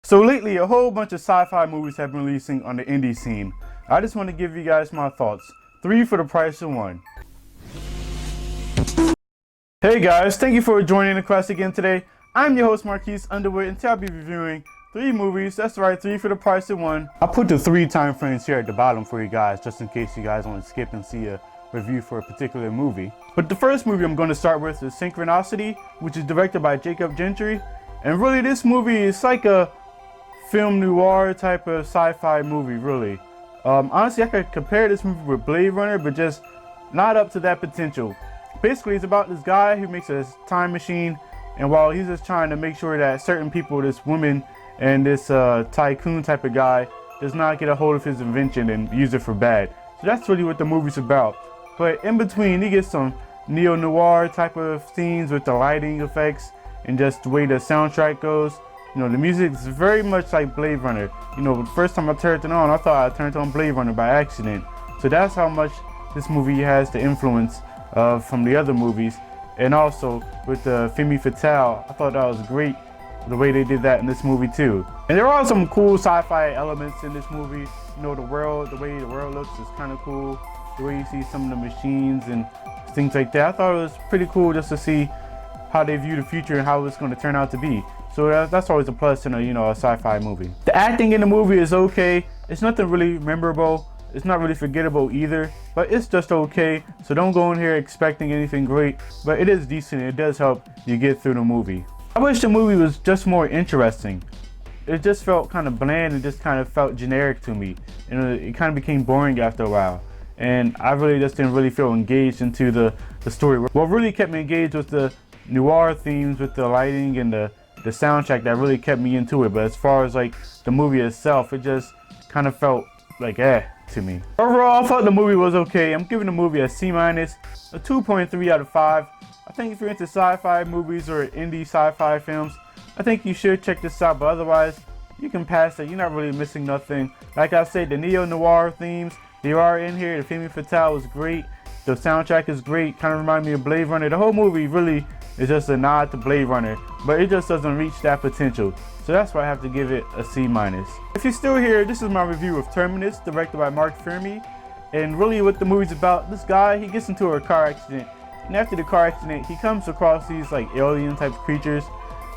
So lately, a whole bunch of sci-fi movies have been releasing on the indie scene. I just want to give you guys my thoughts. 3 for the price of 1. Hey guys, thank you for joining the quest again today. I'm your host Marquise Underwood, and today I'll be reviewing 3 movies. That's right, 3 for the price of 1. I'll put the 3 time frames here at the bottom for you guys, just in case you guys want to skip and see a review for a particular movie. But the first movie I'm going to start with is Synchronicity, which is directed by Jacob Gentry. And really, this movie is like a film noir type of sci-fi movie, really. Honestly, I could compare this movie with Blade Runner, but just not up to that potential. Basically, it's about this guy who makes a time machine, and while he's just trying to make sure that certain people, this woman and this tycoon type of guy, does not get a hold of his invention and use it for bad. So that's really what the movie's about. But in between, he gets some neo-noir type of scenes with the lighting effects and just the way the soundtrack goes. You know, the music is very much like Blade Runner. You know, the first time I turned it on, I thought I turned on Blade Runner by accident. So that's how much this movie has the influence from the other movies. And also with the Femme Fatale, I thought that was great, the way they did that in this movie too. And there are some cool sci-fi elements in this movie. You know, the way the world looks is kind of cool. The way you see some of the machines and things like that. I thought it was pretty cool just to see how they view the future and how it's going to turn out to be. So that's always a plus in a sci-fi movie. The acting in the movie is okay. It's nothing really memorable. It's not really forgettable either, but it's just okay. So don't go in here expecting anything great, but it is decent. It does help you get through the movie. I wish the movie was just more interesting. It just felt kind of bland and just kind of felt generic to me. And it kind of became boring after a while. And I really just didn't really feel engaged into the story. What really kept me engaged was the noir themes with the lighting and the soundtrack that really kept me into it. But as far as like the movie itself, it just kind of felt like to me. Overall, I thought the movie was okay. I'm giving the movie a C-, a 2.3 out of 5. I think if you're into sci-fi movies or indie sci-fi films, I think you should check this out, but otherwise, you can pass it. You're not really missing nothing. Like I said, the neo-noir themes, they are in here. The Femme Fatale is great. The soundtrack is great. Kind of remind me of Blade Runner. The whole movie really is just a nod to Blade Runner, but it just doesn't reach that potential. So that's why I have to give it a C-. If you're still here, this is my review of Terminus, directed by Mark Fermi. And really what the movie's about, this guy, he gets into a car accident. And after the car accident, he comes across these like alien type creatures.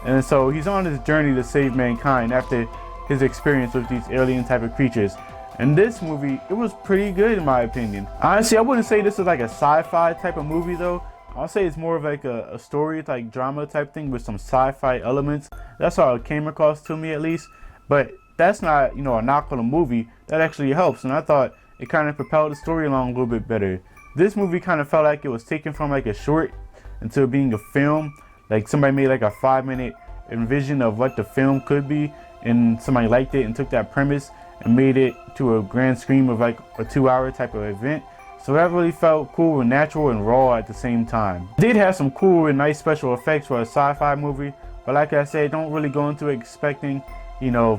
And so he's on his journey to save mankind after his experience with these alien type of creatures. And this movie, it was pretty good in my opinion. Honestly, I wouldn't say this is like a sci-fi type of movie though. I'll say it's more of like a story like drama type thing with some sci-fi elements. That's how it came across to me at least. But that's not, a knock on the movie. That actually helps. And I thought it kind of propelled the story along a little bit better. This movie kind of felt like it was taken from like a short into being a film. Like somebody made like a 5-minute envision of what the film could be, and somebody liked it and took that premise and made it to a grand scheme of like a 2-hour type of event. So that really felt cool and natural and raw at the same time. It did have some cool and nice special effects for a sci-fi movie, but like I said, don't really go into it expecting,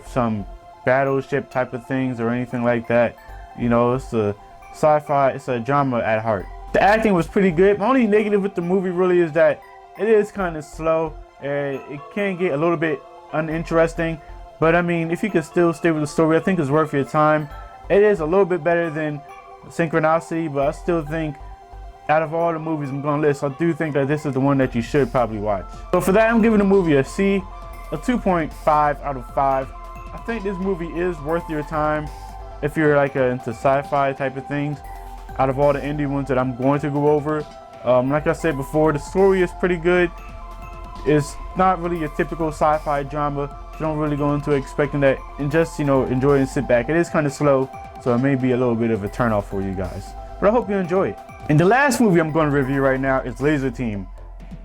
some battleship type of things or anything like that. It's a sci-fi, it's a drama at heart. The acting was pretty good. My only negative with the movie really is that it is kind of slow. It can get a little bit uninteresting, but I mean, if you could still stay with the story, I think it's worth your time. It is a little bit better than Synchronicity, but I still think out of all the movies I'm going to list, I do think that this is the one that you should probably watch. So for that, I'm giving the movie a C, a 2.5 out of 5. I think this movie is worth your time if you're like into sci-fi type of things. Out of all the indie ones that I'm going to go over, like I said before, the story is pretty good. It's not really a typical sci-fi drama. So don't really go into expecting that, and just enjoy and sit back. It is kind of slow, so it may be a little bit of a turnoff for you guys, but I hope you enjoy it. And the last movie I'm going to review right now is Laser Team.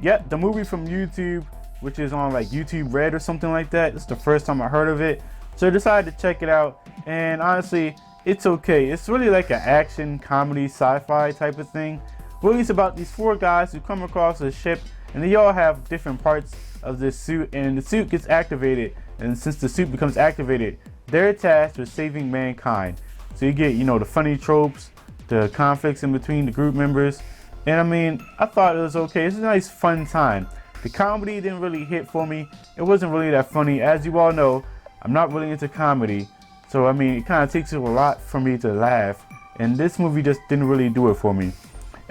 Yep, the movie from YouTube, which is on like YouTube Red or something like that. It's the first time I heard of it, so I decided to check it out. And honestly, it's okay. It's really like an action, comedy, sci-fi type of thing. Really, it's about these 4 guys who come across a ship, and they all have different parts of this suit, and the suit gets activated. And since the suit becomes activated, they're tasked with saving mankind. So you get, the funny tropes, the conflicts in between the group members. And I mean, I thought it was okay. It's a nice, fun time. The comedy didn't really hit for me. It wasn't really that funny. As you all know, I'm not really into comedy, so I mean, it kind of takes a lot for me to laugh, and this movie just didn't really do it for me.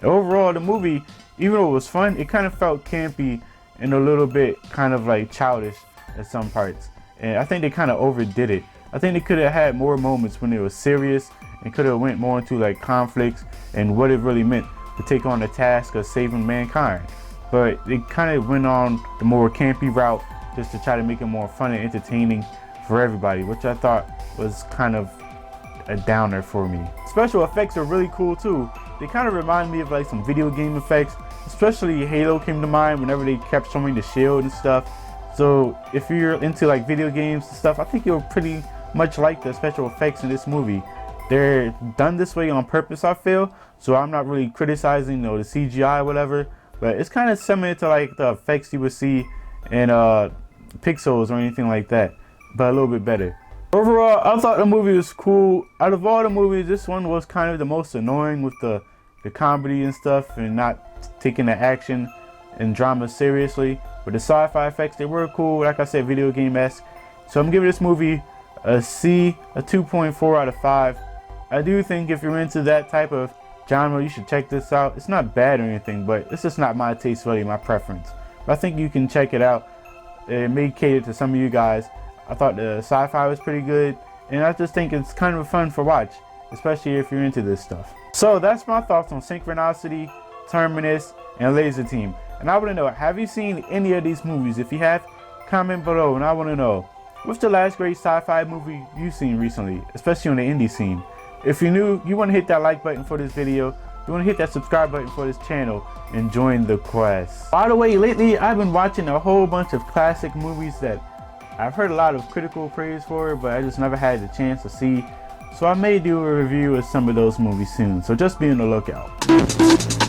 Overall, the movie, even though it was fun, it kind of felt campy and a little bit kind of like childish at some parts. And I think they kind of overdid it. I think they could have had more moments when it was serious and could have went more into like conflicts and what it really meant to take on the task of saving mankind. But they kind of went on the more campy route just to try to make it more fun and entertaining for everybody, which I thought was kind of a downer for me. Special effects are really cool too. They kind of remind me of like some video game effects, especially Halo came to mind whenever they kept showing the shield and stuff. So if you're into like video games and stuff, I think you'll pretty much like the special effects in this movie. They're done this way on purpose, I feel, so I'm not really criticizing, you know, the CGI or whatever, but it's kind of similar to like the effects you would see in Pixels or anything like that, but a little bit better. Overall, I thought the movie was cool. Out of all the movies, this one was kind of the most annoying with the comedy and stuff and not taking the action and drama seriously. But the sci-fi effects, they were cool, like I said, video game-esque. So I'm giving this movie a C, a 2.4 out of 5. I do think if you're into that type of genre, you should check this out. It's not bad or anything, but it's just not my taste, really, my preference. But I think you can check it out. It may cater to some of you guys. I thought the sci-fi was pretty good, and I just think it's kind of fun for watch, especially if you're into this stuff. So that's my thoughts on Synchronicity, Terminus, and Laser Team. And I want to know, have you seen any of these movies? If you have, comment below, and I want to know, what's the last great sci-fi movie you've seen recently, especially on the indie scene? If you're new, you want to hit that like button for this video, you want to hit that subscribe button for this channel, and join the quest. By the way, lately I've been watching a whole bunch of classic movies that I've heard a lot of critical praise for, but I just never had the chance to see. So I may do a review of some of those movies soon, so just be on the lookout.